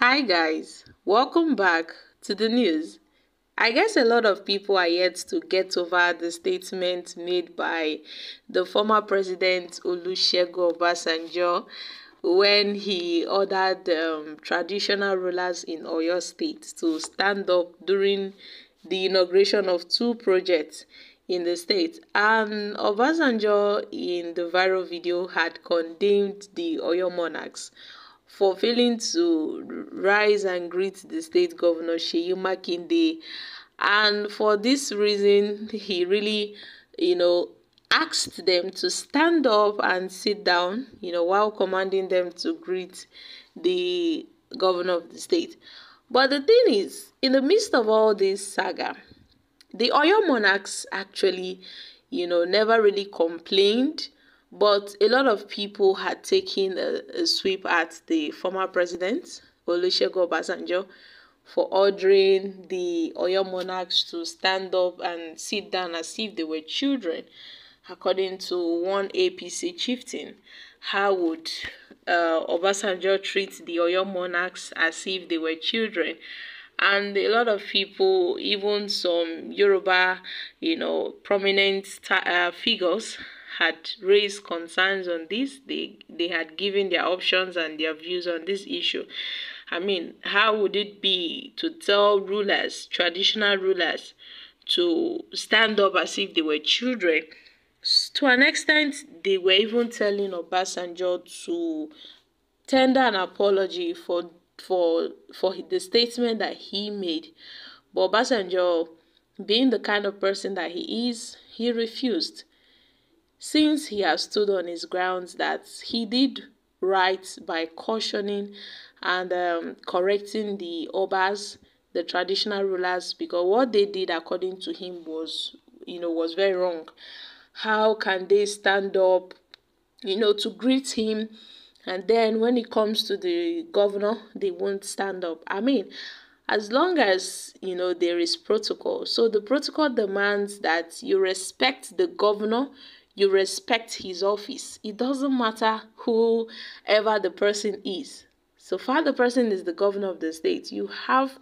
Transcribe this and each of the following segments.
Hi guys, welcome back to the news. I guess a lot of people are yet to get over the statement made by the former president Olusegun Obasanjo when he ordered traditional rulers in Oyo State to stand up during the inauguration of two projects in the state. And Obasanjo, in the viral video, had condemned the Oyo monarchs for failing to rise and greet the state governor Seyi Makinde. And for this reason, he really, asked them to stand up and sit down, while commanding them to greet the governor of the state. But the thing is, in the midst of all this saga, the Oyo monarchs actually, never really complained, but a lot of people had taken a sweep at the former president, Olusegun Obasanjo, for ordering the Oyo monarchs to stand up and sit down as if they were children. According to one APC chieftain, how would Obasanjo treat the Oyo monarchs as if they were children? And a lot of people, even some Yoruba, prominent figures, had raised concerns on this. They had given their options and their views on this issue. I mean, how would it be to tell rulers, traditional rulers, to stand up as if they were children? To an extent, they were even telling Obasanjo to tender an apology for the statement that he made. But Obasanjo, being the kind of person that he is, he refused. Since he has stood on his grounds that he did right by cautioning and correcting the Obas, the traditional rulers, because what they did, according to him, was very wrong. How can they stand up, to greet him, and then when it comes to the governor, they won't stand up? I mean, as long as there is protocol. So the protocol demands that you respect the governor, you respect his office. It doesn't matter whoever the person is. So far the person is the governor of the state, you have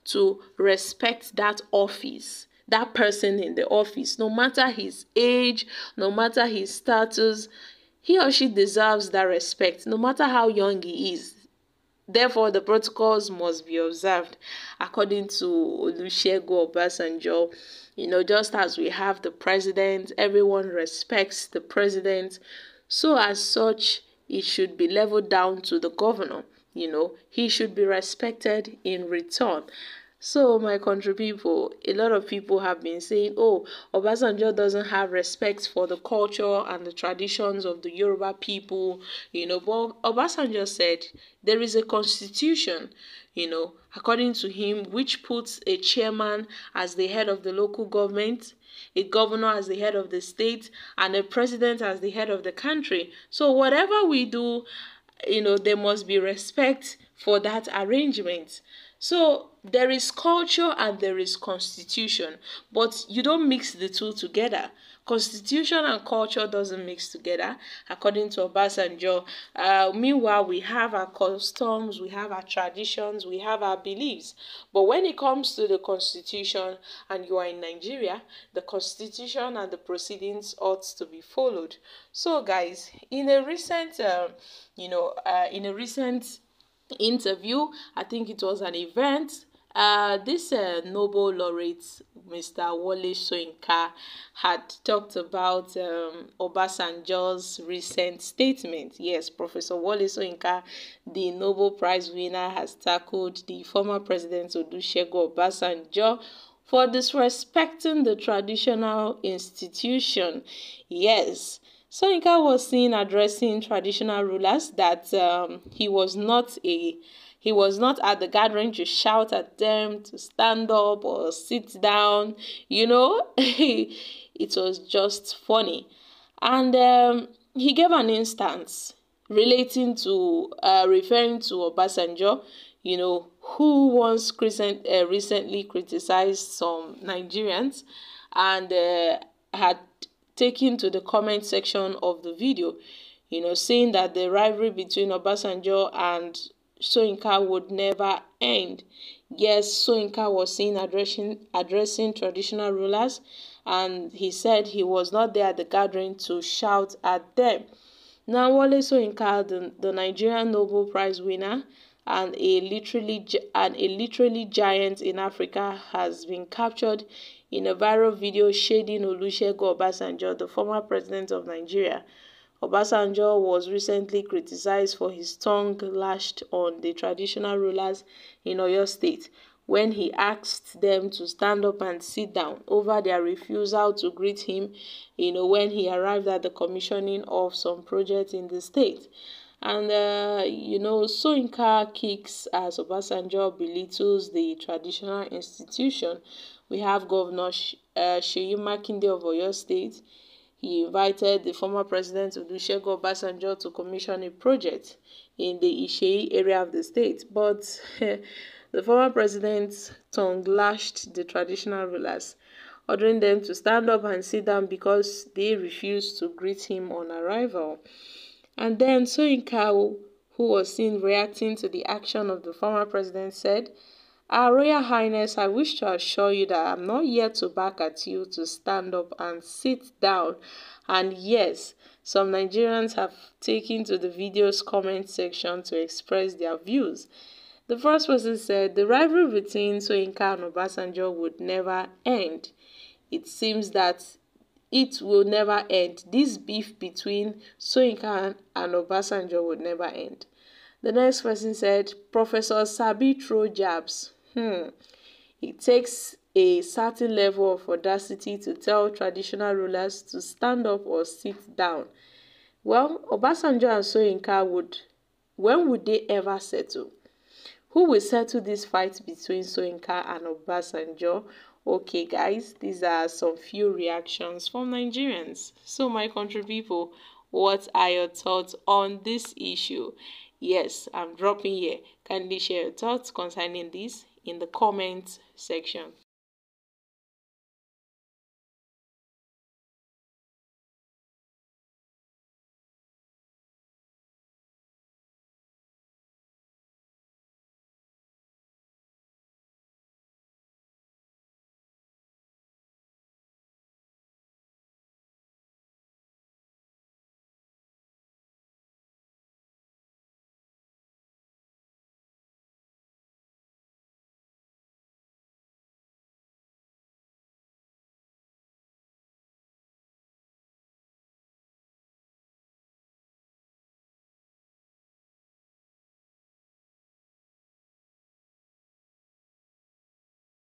to respect that office, that person in the office, no matter his age, no matter his status. He or she deserves that respect, no matter how young he is. Therefore, the protocols must be observed, according to Olusegun Obasanjo. Just as we have the president, everyone respects the president. So as such, it should be leveled down to the governor. He should be respected in return. So, my country people, a lot of people have been saying, oh, Obasanjo doesn't have respect for the culture and the traditions of the Yoruba people, but Obasanjo said there is a constitution, according to him, which puts a chairman as the head of the local government, a governor as the head of the state, and a president as the head of the country. So whatever we do, there must be respect for that arrangement. So there is culture and there is constitution, but you don't mix the two together. Constitution and culture doesn't mix together, according to Obasanjo. Meanwhile, we have our customs, we have our traditions, we have our beliefs. But when it comes to the constitution and you are in Nigeria, the constitution and the proceedings ought to be followed. So, guys, in a recent, interview, I think it was an event, this Nobel laureate, Mr. Wole Soyinka, had talked about Obasanjo's recent statement. Yes, Professor Wole Soyinka, the Nobel Prize winner, has tackled the former president Olusegun Obasanjo for disrespecting the traditional institution. Yes, Soyinka was seen addressing traditional rulers that he was not at the gathering to shout at them to stand up or sit down. It was just funny. And he gave an instance relating to referring to Obasanjo, who once recently criticized some Nigerians and had taken to the comment section of the video, saying that the rivalry between Obasanjo and Soyinka would never end. Yes, Soyinka was seen addressing traditional rulers, and he said he was not there at the gathering to shout at them. Now, Wole Soyinka, the Nigerian Nobel Prize winner and a literally giant in Africa, has been captured in a viral video shading Olusegun Obasanjo, the former president of Nigeria. Obasanjo was recently criticized for his tongue lashed on the traditional rulers in Oyo State when he asked them to stand up and sit down over their refusal to greet him, when he arrived at the commissioning of some projects in the state. And, Soyinka kicks as Obasanjo belittles the traditional institution. We have Governor Seyi Makinde of Oyo State. He invited the former president Olusegun Obasanjo to commission a project in the Ishei area of the state, but the former president tongue-lashed the traditional rulers, ordering them to stand up and sit down because they refused to greet him on arrival. And then Soyinka, who was seen reacting to the action of the former president, said, "Our Royal Highness, I wish to assure you that I'm not here to bark at you to stand up and sit down." And yes, some Nigerians have taken to the video's comment section to express their views. The first person said, "The rivalry between Soyinka and Obasanjo would never end. It seems that it will never end. This beef between Soyinka and Obasanjo would never end." The next person said, "Professor Sabi throw jabs. It takes a certain level of audacity to tell traditional rulers to stand up or sit down." Well, Obasanjo and Soyinka when would they ever settle? Who will settle this fight between Soyinka and Obasanjo? Okay, guys, these are some few reactions from Nigerians. So, my country people, what are your thoughts on this issue? Yes, I'm dropping here. Kindly share your thoughts concerning this in the comment section.